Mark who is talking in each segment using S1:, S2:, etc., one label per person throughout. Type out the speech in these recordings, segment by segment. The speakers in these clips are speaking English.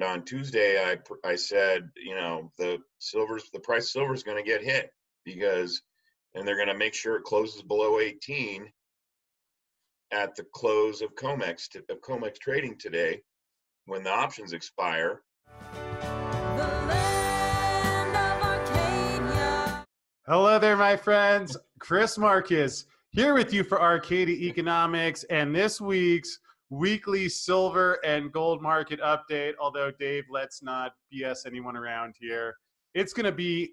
S1: on Tuesday, I said, the price of silver is going to get hit and they're going to make sure it closes below 18 at the close of COMEX trading today when the options expire.
S2: Hello there, my friends. Chris Marcus here with you for Arcadia Economics and this week's weekly silver and gold market update. Although, Dave, let's not BS anyone around here. It's going to be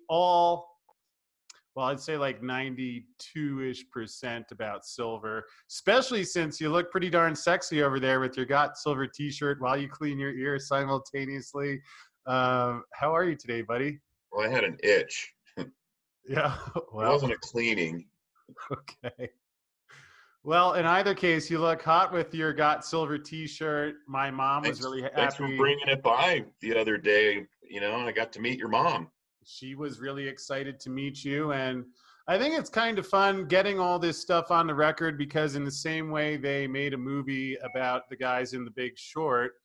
S2: I'd say like 92-ish% about silver, especially since you look pretty darn sexy over there with your Got Silver t-shirt while you clean your ears simultaneously. How are you today, buddy?
S1: Well, I had an itch.
S2: Yeah,
S1: well, it wasn't a cleaning.
S2: Okay. Well, in either case, you look hot with your Got Silver t-shirt. My mom was really happy.
S1: Thanks for bringing it by the other day. I got to meet your mom.
S2: She was really excited to meet you. And I think it's kind of fun getting all this stuff on the record because in the same way they made a movie about the guys in The Big Short.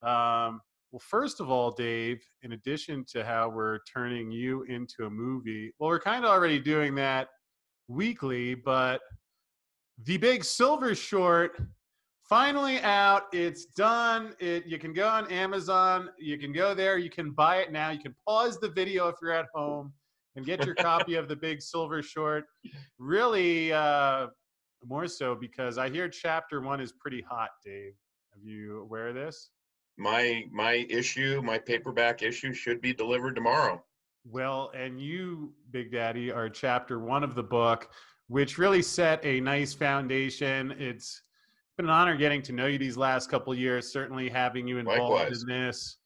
S2: Well, first of all, Dave, in addition to how we're turning you into a movie, well, we're kind of already doing that weekly, but The Big Silver Short, finally out. It's done. You can go on Amazon. You can go there. You can buy it now. You can pause the video if you're at home and get your copy of The Big Silver Short. Really, more so because I hear chapter 1 is pretty hot, Dave. Are you aware of this?
S1: My paperback issue should be delivered tomorrow.
S2: Well, and you, Big Daddy, are chapter 1 of the book, which really set a nice foundation. It's been an honor getting to know you these last couple of years, certainly having you involved
S1: Likewise.
S2: in this.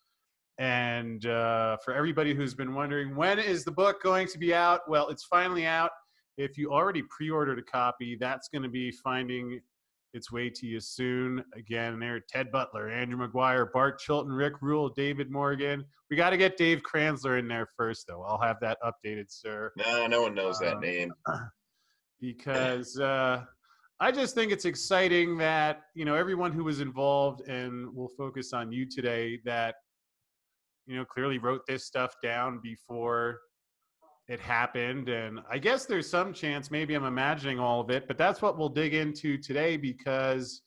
S2: And for everybody who's been wondering, when is the book going to be out? Well, it's finally out. If you already pre-ordered a copy, that's going to be finding its way to you soon. Again, there, Ted Butler, Andrew McGuire, Bart Chilton, Rick Rule, David Morgan. We got to get Dave Kranzler in there first, though. I'll have that updated, sir.
S1: No one knows that name.
S2: Because I just think it's exciting that, everyone who was involved, and we'll focus on you today, that, clearly wrote this stuff down before it happened. And I guess there's some chance, maybe I'm imagining all of it, but that's what we'll dig into today because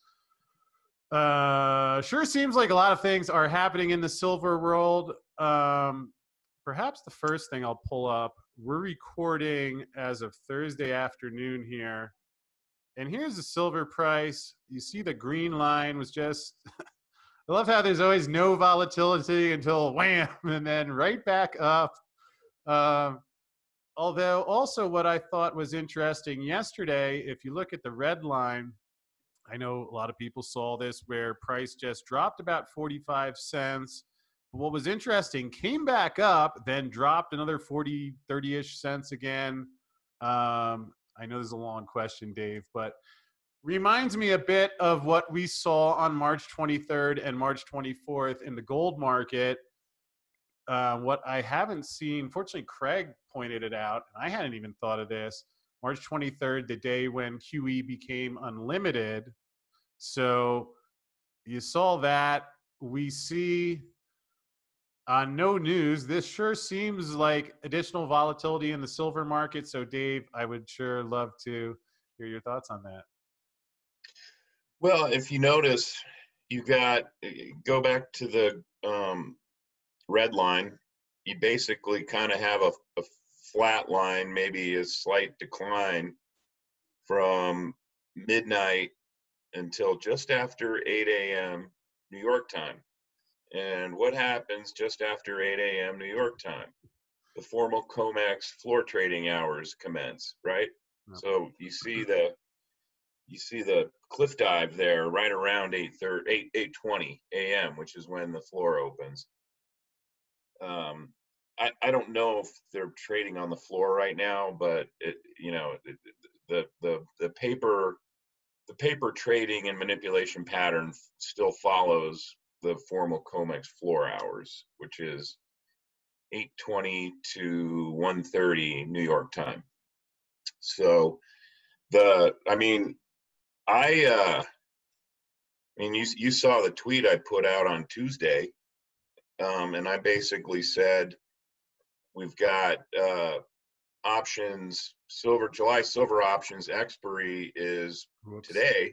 S2: sure seems like a lot of things are happening in the silver world. Perhaps the first thing I'll pull up, we're recording as of Thursday afternoon here. And here's the silver price. You see the green line was just, I love how there's always no volatility until wham, and then right back up. Although also what I thought was interesting yesterday, if you look at the red line, I know a lot of people saw this where price just dropped about 45 cents. But what was interesting, came back up, then dropped another 40, 30-ish cents again. I know this is a long question, Dave, but reminds me a bit of what we saw on March 23rd and March 24th in the gold market. What I haven't seen, fortunately, Craig pointed it out, and I hadn't even thought of this. March 23rd, the day when QE became unlimited. So you saw that. We see no news. This sure seems like additional volatility in the silver market. So, Dave, I would sure love to hear your thoughts on that.
S1: Well, if you notice, go back to the red line. You basically kind of have a flat line, maybe a slight decline from midnight until just after 8 a.m. New York time. And what happens just after 8 a.m. New York time? The formal COMEX floor trading hours commence, right? Yep. So you see the cliff dive there right around 8:20 a.m., which is when the floor opens. I don't know if they're trading on the floor right now, but the paper trading and manipulation pattern still follows the formal COMEX floor hours, which is 8:20 to 1:30 New York time. So you saw the tweet I put out on Tuesday. And I basically said, we've got options, July silver options expiry is
S2: Whoops.
S1: today.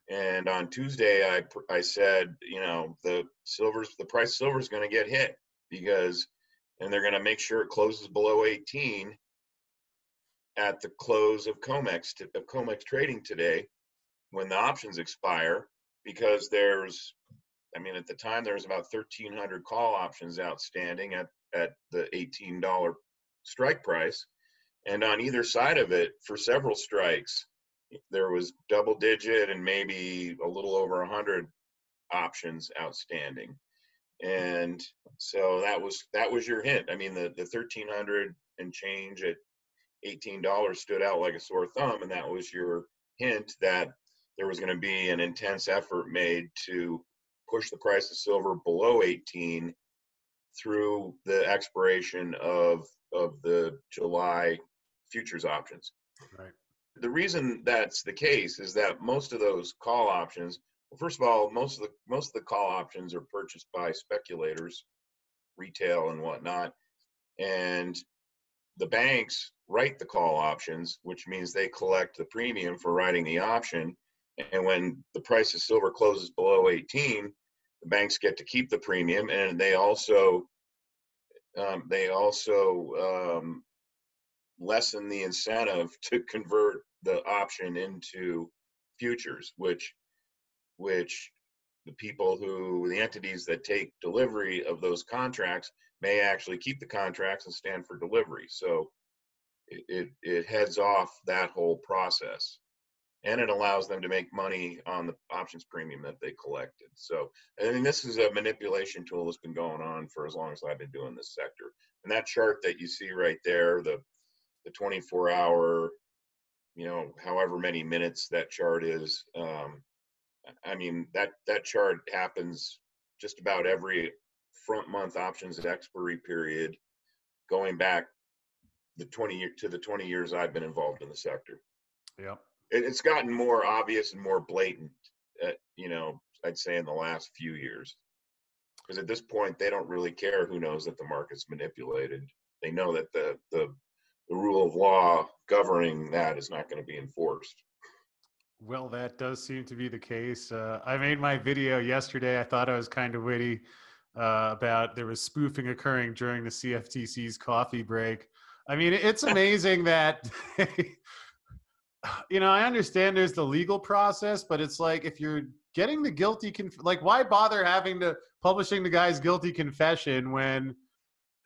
S1: And on Tuesday, I said, the price of silver is going to get hit because, and they're going to make sure it closes below 18 at the close of COMEX trading today when the options expire, because at the time there was about 1,300 call options outstanding at the $18 strike price. And on either side of it, for several strikes, there was double digit and maybe a little over 100 options outstanding. And so that was your hint. I mean, the 1,300 and change at $18 stood out like a sore thumb, and that was your hint that there was going to be an intense effort made to push the price of silver below 18 through the expiration of the July futures options.
S2: Right.
S1: The reason that's the case is that most of those call options, well, first of all, most of the call options are purchased by speculators, retail and whatnot, and the banks write the call options, which means they collect the premium for writing the option. And when the price of silver closes below 18, the banks get to keep the premium, and they also lessen the incentive to convert the option into futures, which the entities that take delivery of those contracts may actually keep the contracts and stand for delivery. So it heads off that whole process, and it allows them to make money on the options premium that they collected. So, I mean, this is a manipulation tool that's been going on for as long as I've been doing this sector. And that chart that you see right there, the 24-hour, however many minutes that chart is, I mean, that chart happens just about every front month options expiry period going back the 20 years I've been involved in the sector.
S2: Yep.
S1: It's gotten more obvious and more blatant, I'd say in the last few years. Because at this point, they don't really care who knows that the market's manipulated. They know that the rule of law governing that is not going to be enforced.
S2: Well, that does seem to be the case. I made my video yesterday. I thought I was kind of witty about there was spoofing occurring during the CFTC's coffee break. I mean, it's amazing that, I understand there's the legal process, but it's like if you're getting the guilty, why bother publishing the guy's guilty confession when,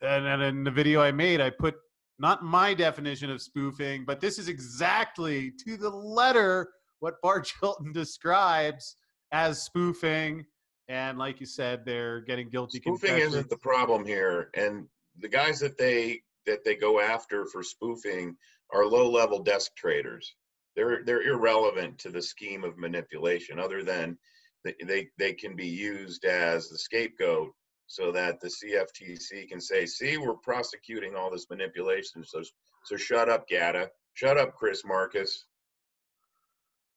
S2: and in the video I made, I put not my definition of spoofing, but this is exactly to the letter what Bart Chilton describes as spoofing. And like you said, they're getting guilty
S1: Spoofing isn't the problem here. And the guys that they go after for spoofing are low-level desk traders. They're irrelevant to the scheme of manipulation, other than they can be used as the scapegoat so that the CFTC can say, see, we're prosecuting all this manipulation. So shut up, GATA. Shut up, Chris Marcus.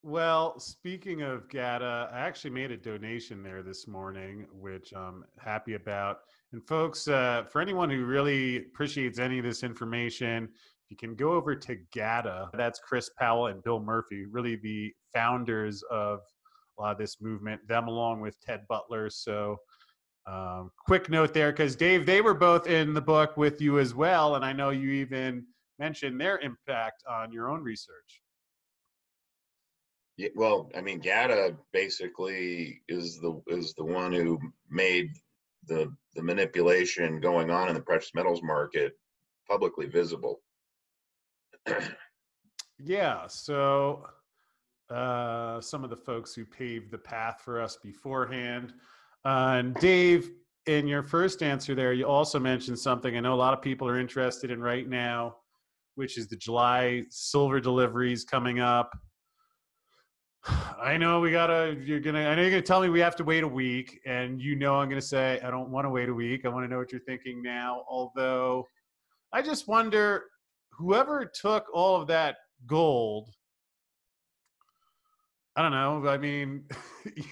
S2: Well, speaking of GATA, I actually made a donation there this morning, which I'm happy about. And folks, for anyone who really appreciates any of this information, you can go over to GATA. That's Chris Powell and Bill Murphy, really the founders of a lot of this movement, them along with Ted Butler. So quick note there, because Dave, they were both in the book with you as well. And I know you even mentioned their impact on your own research.
S1: Yeah, well, I mean, GATA basically is the one who made the manipulation going on in the precious metals market publicly visible.
S2: Yeah, so some of the folks who paved the path for us beforehand. And Dave, in your first answer there, you also mentioned something I know a lot of people are interested in right now, which is the July silver deliveries coming up. I know you're gonna tell me we have to wait a week, and I'm gonna say I don't want to wait a week. I want to know what you're thinking now. Although I just wonder, whoever took all of that gold, I don't know. I mean,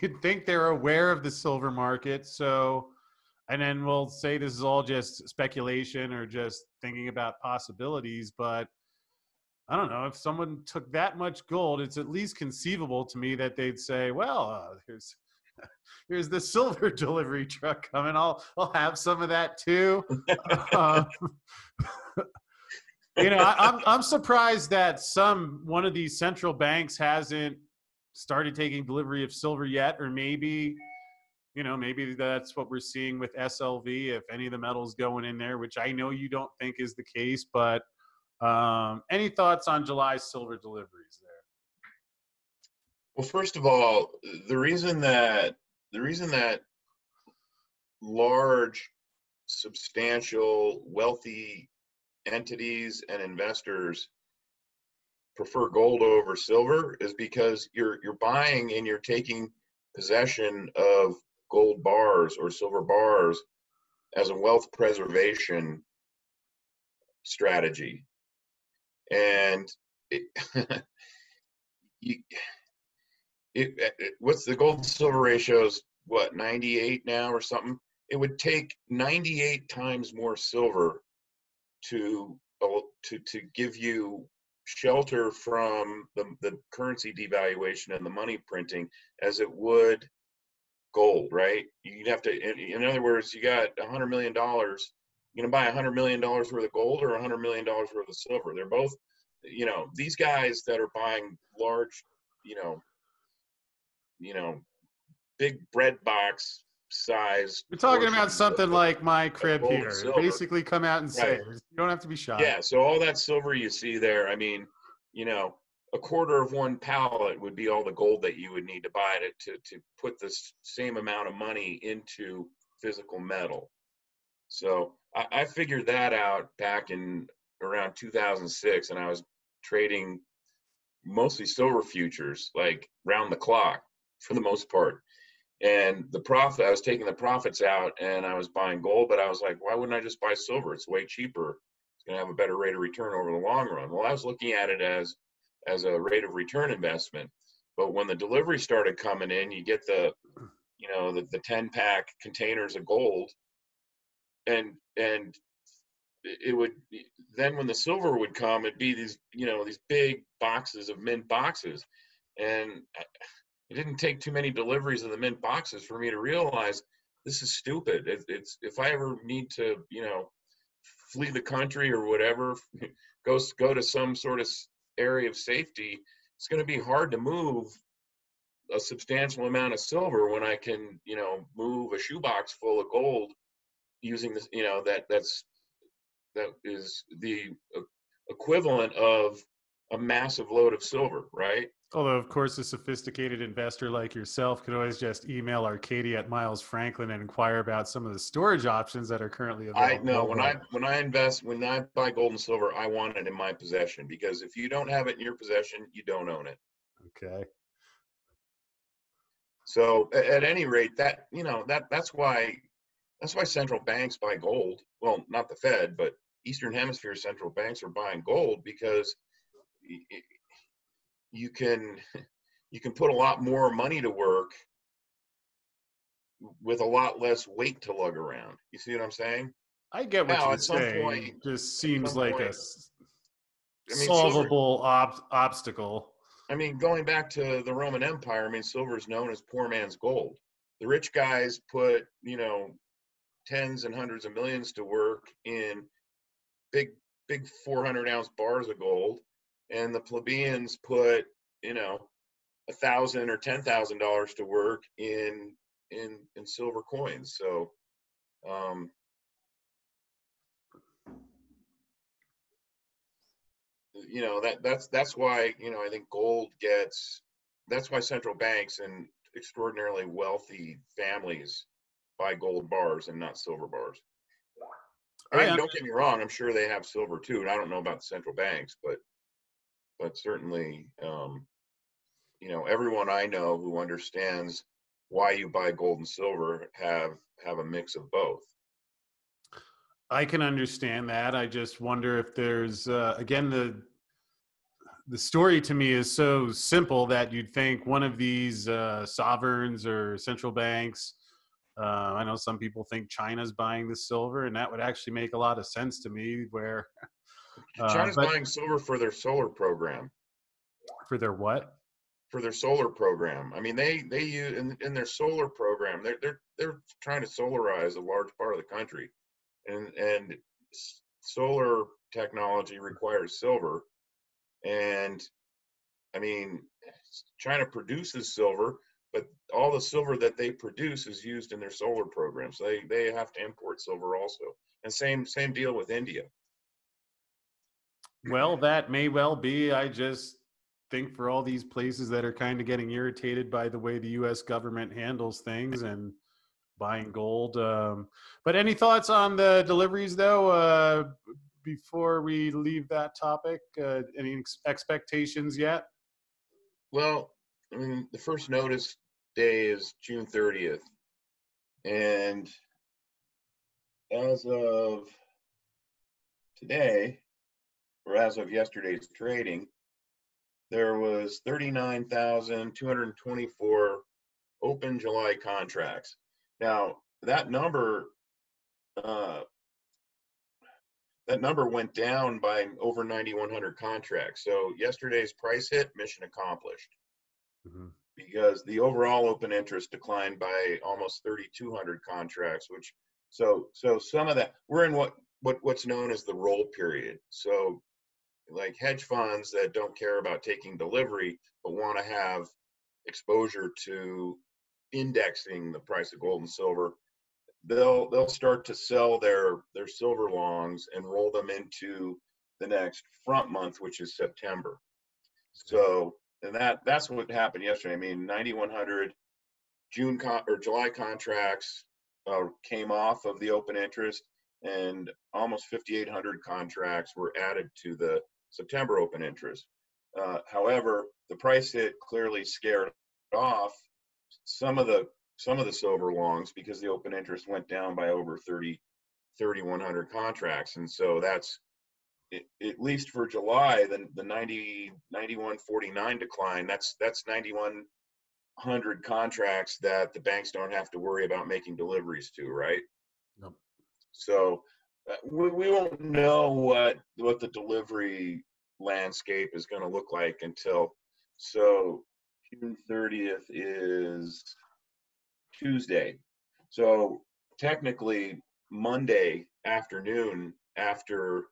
S2: you'd think they're aware of the silver market. So And then we'll say this is all just speculation or just thinking about possibilities, but I don't know if someone took that much gold, it's at least conceivable to me that they'd say, well, here's the silver delivery truck coming. I'll have some of that too. Um, I'm surprised that one of these central banks hasn't started taking delivery of silver yet, or maybe maybe that's what we're seeing with SLV. If any of the metals going in there, which I know you don't think is the case, but any thoughts on July silver deliveries there?
S1: Well, first of all, the reason that large, substantial, wealthy entities and investors prefer gold over silver is because you're buying and you're taking possession of gold bars or silver bars as a wealth preservation strategy. And what's the gold silver ratio is what, 98 now or something? It would take 98 times more silver to give you shelter from the currency devaluation and the money printing as it would gold, right? You'd have to, in other words, you got $100 million. You're gonna buy $100 million worth of gold or $100 million worth of silver. They're both, these guys that are buying large, you know, big bread box size.
S2: We're talking about something like my crib
S1: gold and
S2: here.
S1: silver.
S2: Basically, come out and say
S1: Right.
S2: it. You don't have to be shy.
S1: Yeah. So all that silver you see there, I mean, a quarter of one pallet would be all the gold that you would need to buy to put this same amount of money into physical metal. So I figured that out back in around 2006, and I was trading mostly silver futures, like round the clock for the most part. And I was taking the profits out and I was buying gold, but I was like, why wouldn't I just buy silver? It's way cheaper. It's going to have a better rate of return over the long run. Well, I was looking at it as a rate of return investment. But when the delivery started coming in, you get the 10-pack containers of gold, and it would then when the silver would come, it'd be these big boxes of mint boxes, and it didn't take too many deliveries of the mint boxes for me to realize this is stupid. It's if I ever need to flee the country or whatever, go to some sort of area of safety, it's going to be hard to move a substantial amount of silver when I can move a shoebox full of gold using this, that is the equivalent of a massive load of silver, right?
S2: Although, of course, a sophisticated investor like yourself could always just email Arcadia at Miles Franklin and inquire about some of the storage options that are currently available.
S1: I know when I buy gold and silver, I want it in my possession, because if you don't have it in your possession, you don't own it.
S2: Okay.
S1: So at any rate, that's why central banks buy gold. Well, not the Fed, but Eastern Hemisphere central banks are buying gold, because you can put a lot more money to work with a lot less weight to lug around. You see what I'm saying?
S2: I get what you're saying. It just seems like a solvable obstacle.
S1: I mean, going back to the Roman Empire, I mean, silver is known as poor man's gold. The rich guys put, tens and hundreds of millions to work in big 400-ounce bars of gold, and the plebeians put, $1,000 or $10,000 to work in silver coins. So, that's why I think that's why central banks and extraordinarily wealthy families buy gold bars and not silver bars. I mean, don't get me wrong, I'm sure they have silver too, and I don't know about the central banks, but certainly, everyone I know who understands why you buy gold and silver have a mix of both.
S2: I can understand that. I just wonder if there's again, the story to me is so simple that you'd think one of these sovereigns or central banks I know some people think China's buying the silver, and that would actually make a lot of sense to me. Where,
S1: China's
S2: but
S1: buying silver for their solar program.
S2: for their what?
S1: For their solar program. I mean, they use in their solar program. They're trying to solarize a large part of the country, and solar technology requires silver. And I mean, China produces silver, but all the silver that they produce is used in their solar program. So they have to import silver also. And same deal with India.
S2: Well, that may well be. I just think for all these places that are kind of getting irritated by the way the U.S. government handles things and buying gold. But any thoughts on the deliveries, though, before we leave that topic? Any expectations yet?
S1: Well, I mean, the first notice day is June 30th. And as of today, or as of yesterday's trading, there was 39,224 open July contracts. Now, uh, that number went down by over 9,100 contracts. So yesterday's price hit, mission accomplished.
S2: Mm-hmm.
S1: Because the overall open interest declined by almost 3,200 contracts, which so some of that we're in what's known as the roll period. So like hedge funds that don't care about taking delivery but want to have exposure to indexing the price of gold and silver, they'll start to sell their silver longs and roll them into the next front month, which is September. So and that's what happened yesterday. I mean, 9,100 July contracts came off of the open interest, and almost 5,800 contracts were added to the September open interest. However, the price hit clearly scared off some of the silver longs because the open interest went down by over 3,100 contracts, and so that's at least for July, the 91.49 decline. That's 9,100 contracts that the banks don't have to worry about making deliveries to, right?
S2: Nope.
S1: So we won't know what the delivery landscape is going to look like until June 30th is Tuesday. So technically Monday afternoon after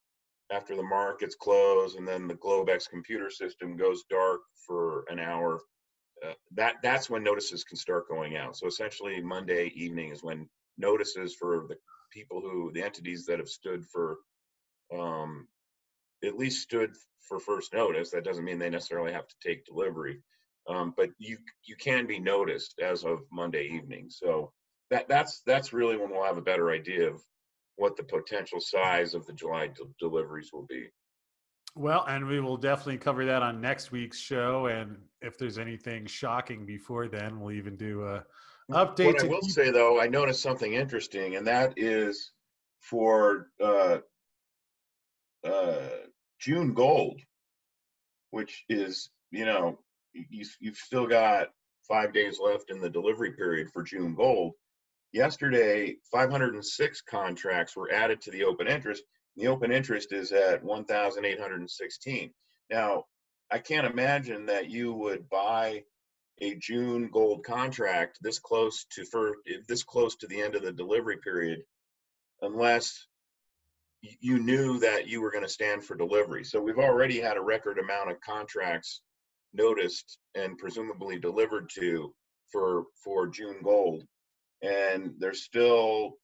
S1: the markets close and then the Globex computer system goes dark for an hour, that's when notices can start going out. So essentially Monday evening is when notices for the entities that have stood for at least stood for first notice. That doesn't mean they necessarily have to take delivery, but you can be noticed as of Monday evening. So that's really when we'll have a better idea of what the potential size of the July deliveries will be.
S2: Well, and we will definitely cover that on next week's show. And if there's anything shocking before then, we'll even do a update.
S1: What I will say, though, I noticed something interesting, and that is for June gold, which is, you've still got 5 days left in the delivery period for June gold. Yesterday, 506 contracts were added to the open interest. The open interest is at 1,816. Now, I can't imagine that you would buy a June gold contract this close to the end of the delivery period unless you knew that you were going to stand for delivery. So we've already had a record amount of contracts noticed and presumably delivered to for June gold, and there's still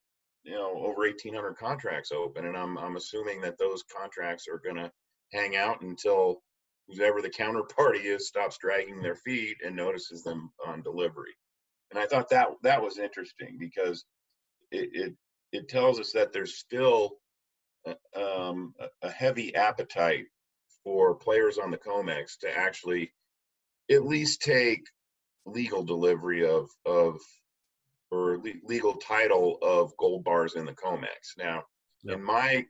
S1: over 1,800 contracts open, and I'm assuming that those contracts are going to hang out until whoever the counterparty is stops dragging their feet and notices them on delivery. And I thought that was interesting because it tells us that there's still a heavy appetite for players on the COMEX to actually at least take legal delivery or legal title of gold bars in the COMEX. Now,
S2: Yep.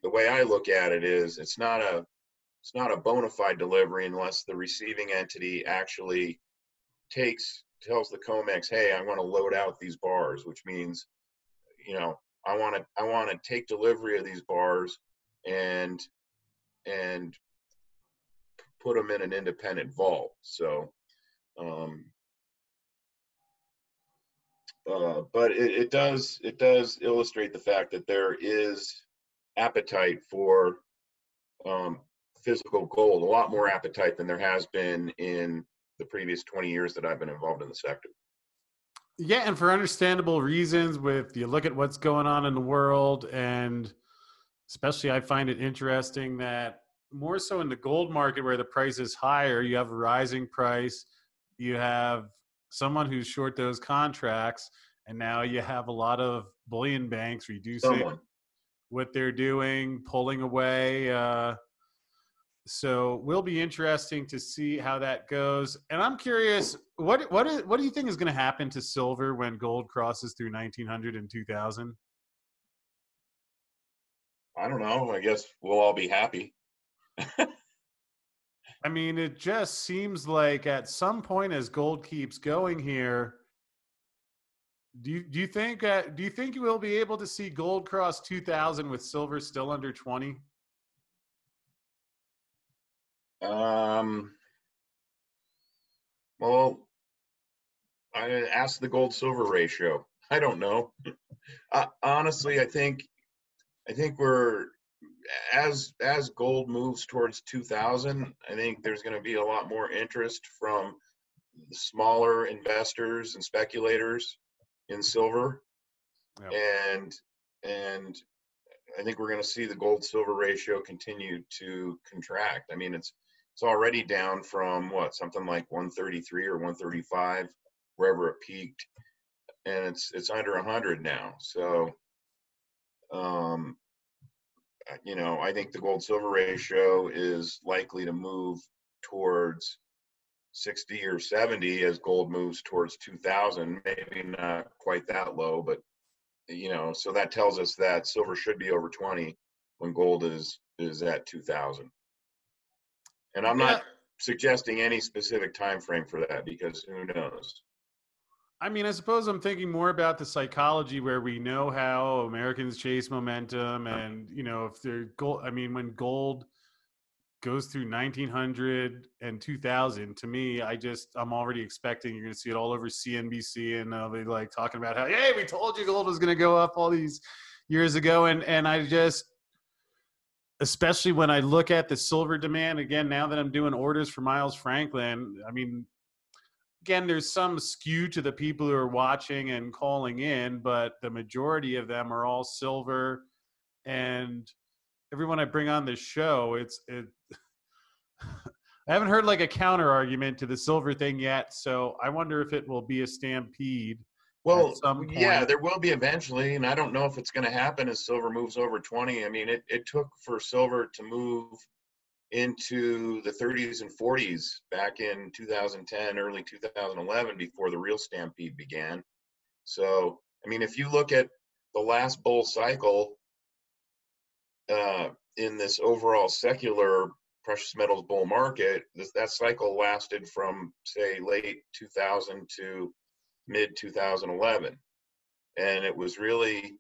S1: the way I look at it is it's not a bona fide delivery unless the receiving entity actually tells the COMEX, hey, I want to load out these bars, which means I want to take delivery of these bars and put them in an independent vault. So, but it does illustrate the fact that there is appetite for physical gold, a lot more appetite than there has been in the previous 20 years that I've been involved in the sector.
S2: Yeah, and for understandable reasons, with you look at what's going on in the world, and especially I find it interesting that more so in the gold market where the price is higher, you have a rising price, you have someone who's short those contracts, and now you have a lot of bullion banks reducing what they're doing, pulling away. So will be interesting to see how that goes. And I'm curious, what do you think is going to happen to silver when gold crosses through 1900 and 2000?
S1: I don't know. I guess we'll all be happy.
S2: I mean, it just seems like at some point as gold keeps going here, do you think you will be able to see gold cross 2000 with silver still under 20?
S1: Well, I asked the gold-silver ratio. I don't know. Honestly, I think we're as gold moves towards 2000. I think there's going to be a lot more interest from smaller investors and speculators in silver,
S2: Yep.
S1: and I think we're going to see the gold-silver ratio continue to contract. I mean, it's already down from something like 133 or 135, wherever it peaked, and it's under 100 now. So, I think the gold-silver ratio is likely to move towards 60 or 70 as gold moves towards 2000. Maybe not quite that low, but so that tells us that silver should be over 20 when gold is at 2000. And I'm not suggesting any specific time frame for that, because who knows.
S2: I mean, I suppose I'm thinking more about the psychology where we know how Americans chase momentum, and if they're gold. I mean, when gold goes through 1900 and 2000, to me, I'm already expecting you're going to see it all over CNBC, and they'll be like talking about how, hey, we told you gold was going to go up all these years ago, and I just, especially when I look at the silver demand again now that I'm doing orders for Miles Franklin. I mean, again, there's some skew to the people who are watching and calling in, but the majority of them are all silver. And everyone I bring on this show, I haven't heard like a counter argument to the silver thing yet. So I wonder if it will be a stampede at some point.
S1: Yeah, there will be eventually. And I don't know if it's going to happen as silver moves over 20. I mean, it took for silver to move into the 30s and 40s back in 2010, early 2011, before the real stampede began. So, I mean, if you look at the last bull cycle in this overall secular precious metals bull market, that cycle lasted from, say, late 2000 to mid 2011. And it was really,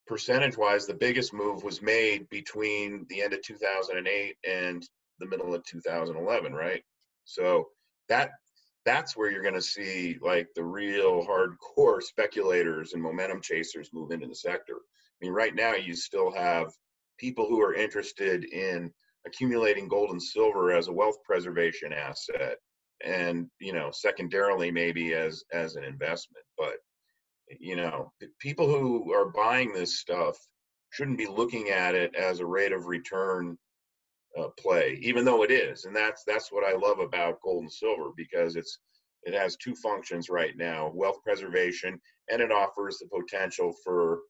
S1: percentage-wise, the biggest move was made between the end of 2008 and the middle of 2011, right? So that's where you're going to see like the real hardcore speculators and momentum chasers move into the sector. I mean, right now you still have people who are interested in accumulating gold and silver as a wealth preservation asset, and secondarily maybe as an investment. But people who are buying this stuff shouldn't be looking at it as a rate of return play, even though it is. And that's what I love about gold and silver, because it has two functions right now: wealth preservation, and it offers the potential for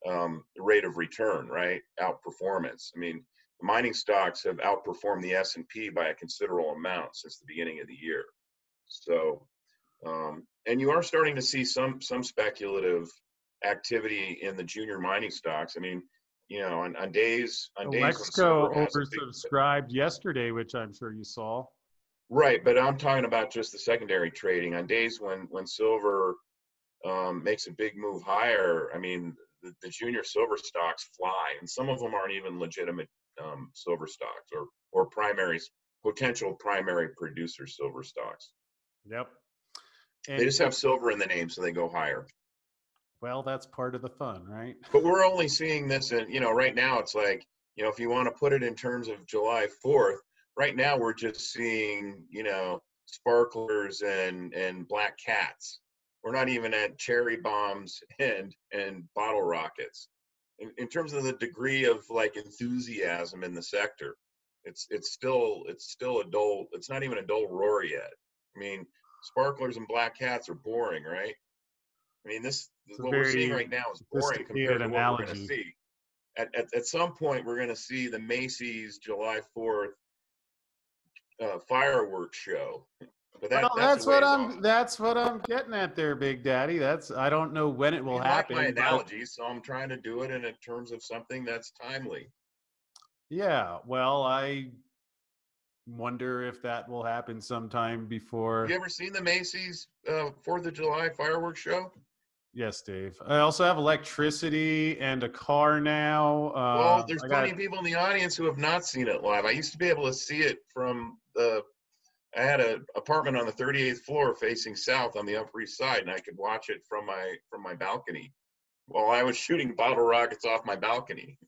S1: the rate of return, right? Outperformance. I mean, the mining stocks have outperformed the S&P by a considerable amount since the beginning of the year. So, and you are starting to see some speculative activity in the junior mining stocks. I mean, on days
S2: Alexco oversubscribed yesterday, which I'm sure you saw.
S1: Right, but I'm talking about just the secondary trading. On days when silver makes a big move higher, I mean, the junior silver stocks fly, and some of them aren't even legitimate silver stocks or potential primary producer silver stocks.
S2: Yep.
S1: They
S2: And
S1: just have silver in the name, so they go higher.
S2: well, that's part of the fun, right?
S1: But we're only seeing this in, right now it's like, if you want to put it in terms of July 4th, right now we're just seeing, sparklers and black cats. We're not even at cherry bombs and bottle rockets. In terms of the degree of like enthusiasm in the sector, it's still a dull, it's not even a dull roar yet. I mean, sparklers and black cats are boring, right? I mean,
S2: It's a
S1: what we're seeing
S2: very
S1: right now is boring
S2: sophisticated
S1: compared to what we're going to
S2: analogy.
S1: see. At some point, we're going to see the Macy's July 4th fireworks show, but
S2: Well,
S1: that's a ways off.
S2: that's what I'm getting at there, Big Daddy. I don't know when it will
S1: You like my
S2: happen, but
S1: analogies, so I'm trying to do it in terms of something that's timely.
S2: yeah, well, I wonder if that will happen sometime
S1: Have you
S2: before.
S1: ever seen the Macy's 4th of July fireworks show?
S2: Yes, Dave. I also have electricity and a car now.
S1: Well, there's
S2: I
S1: plenty
S2: got
S1: of people in the audience who have not seen it live. I used to be able to see it from I had an apartment on the 38th floor facing south on the Upper East Side, and I could watch it from my balcony while I was shooting bottle rockets off my balcony.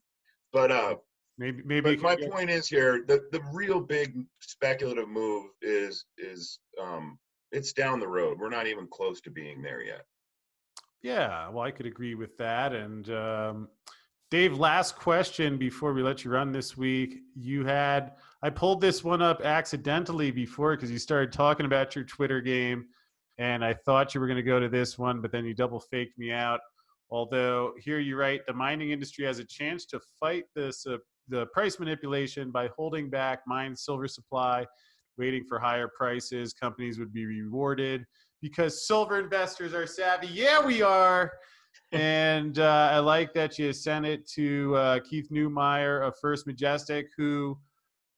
S1: But
S2: maybe you
S1: but
S2: can
S1: my
S2: get.
S1: point is here, the real big speculative move is it's down the road. We're not even close to being there yet.
S2: Yeah, well, I could agree with that. And Dave, last question before we let you run this week. I pulled this one up accidentally before because you started talking about your Twitter game, and I thought you were going to go to this one, but then you double faked me out. Although here you write, the mining industry has a chance to fight the price manipulation by holding back mined silver supply, waiting for higher prices. Companies would be rewarded because silver investors are savvy. Yeah, we are. And I like that you sent it to Keith Newmeyer of First Majestic, who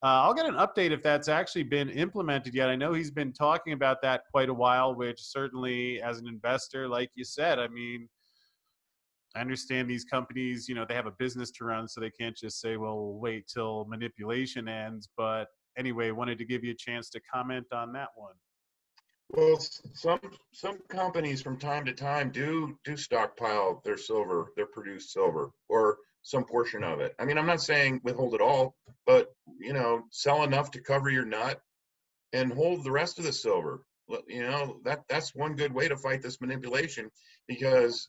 S2: I'll get an update if that's actually been implemented yet. I know he's been talking about that quite a while, which certainly as an investor, like you said, I mean, I understand these companies, they have a business to run, so they can't just say, well, we'll wait till manipulation ends. But anyway, wanted to give you a chance to comment on that one.
S1: Well, some companies from time to time do stockpile their silver, their produced silver, or some portion of it. I mean, I'm not saying withhold it all, but sell enough to cover your nut and hold the rest of the silver. That's one good way to fight this manipulation, because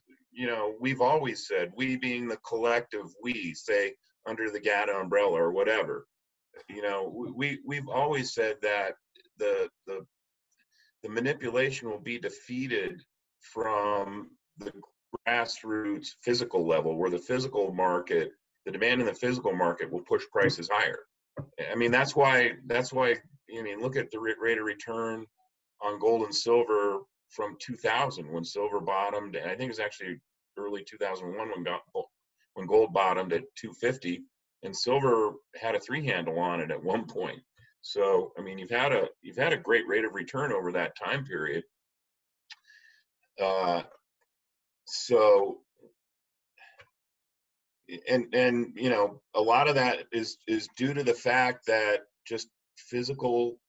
S1: we've always said, we being the collective we, say under the GATA umbrella or whatever, we've always said that the manipulation will be defeated from the grassroots physical level, where the demand in the physical market will push prices higher. I mean, that's why, I mean, look at the rate of return on gold and silver from 2000, when silver bottomed, and I think it was actually early 2001 when gold bottomed at 250, and silver had a 3 handle on it at one point. So, I mean, you've had a great rate of return over that time period. So, and a lot of that is due to the fact that just physical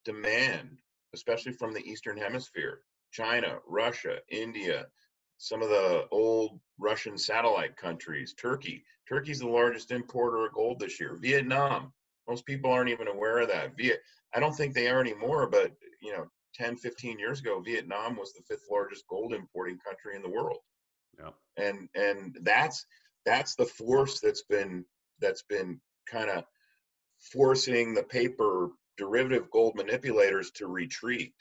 S1: demand, especially from the Eastern Hemisphere, China, Russia, India, some of the old Russian satellite countries, Turkey. Turkey's the largest importer of gold this year. Vietnam. Most people aren't even aware of that. I don't think they are anymore, but 10, 15 years ago, Vietnam was the 5th largest gold importing country in the world.
S2: Yeah.
S1: And that's the force that's been kind of forcing the paper derivative gold manipulators to retreat.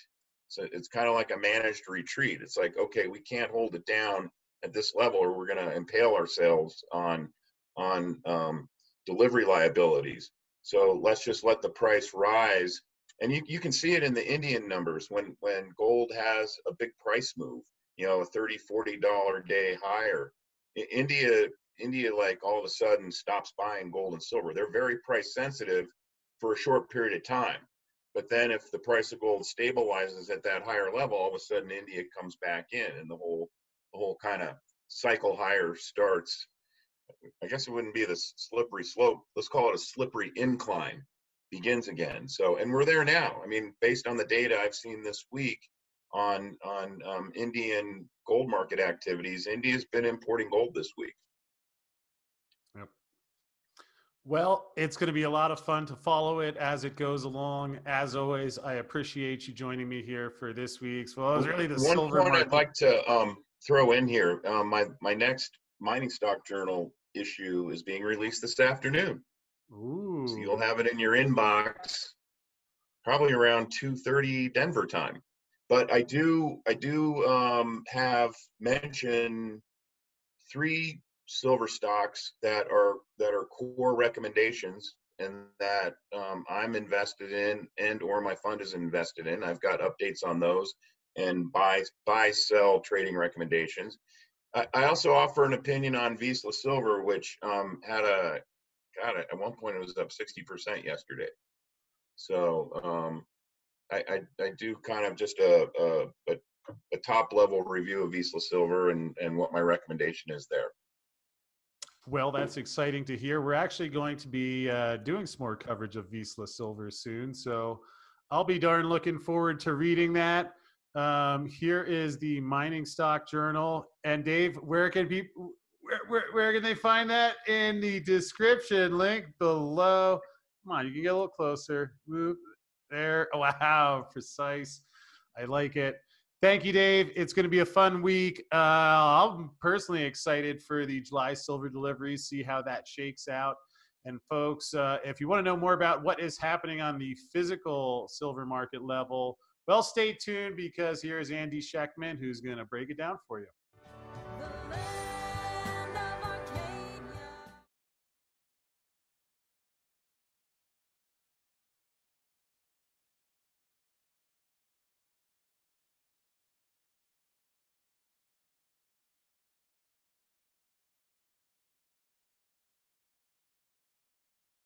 S1: So it's kind of like a managed retreat. It's like, okay, we can't hold it down at this level, or we're going to impale ourselves on delivery liabilities. So let's just let the price rise. And you can see it in the Indian numbers when gold has a big price move, a $30, $40 a day higher. India, like all of a sudden stops buying gold and silver. They're very price sensitive for a short period of time. But then if the price of gold stabilizes at that higher level, all of a sudden India comes back in, and the whole whole kind of cycle higher starts, I guess it wouldn't be the slippery slope. Let's call it a slippery incline begins again. So, and we're there now. I mean, based on the data I've seen this week on Indian gold market activities, India's been importing gold this week.
S2: Yep. Well, it's going to be a lot of fun to follow it as it goes along. As always, I appreciate you joining me here for this week's. Well, it was really the
S1: One
S2: silver
S1: point
S2: market.
S1: I'd like to throw in here: my next mining stock journal issue is being released this afternoon.
S2: Ooh.
S1: So you'll have it in your inbox probably around 2:30 Denver time. But I do have mentioned 3 silver stocks that are core recommendations and that I'm invested in and or my fund is invested in. I've got updates on those and buy sell trading recommendations. I also offer an opinion on Vizsla Silver, which had at one point it was up 60% yesterday. So I do kind of just a top level review of Vizsla Silver and what my recommendation is there.
S2: Well, that's exciting to hear. We're actually going to be doing some more coverage of Vizsla Silver soon, so I'll be darn looking forward to reading that. Here is the Mining Stock Journal, and Dave, where can people, where can they find that? In the description link below. Come on, you can get a little closer. Move there. Wow, precise. I like it. Thank you, Dave. It's going to be a fun week. I'm personally excited for the July silver deliveries, see how that shakes out. And folks, if you want to know more about what is happening on the physical silver market level, well, stay tuned because here's Andy Scheckman who's going to break it down for you.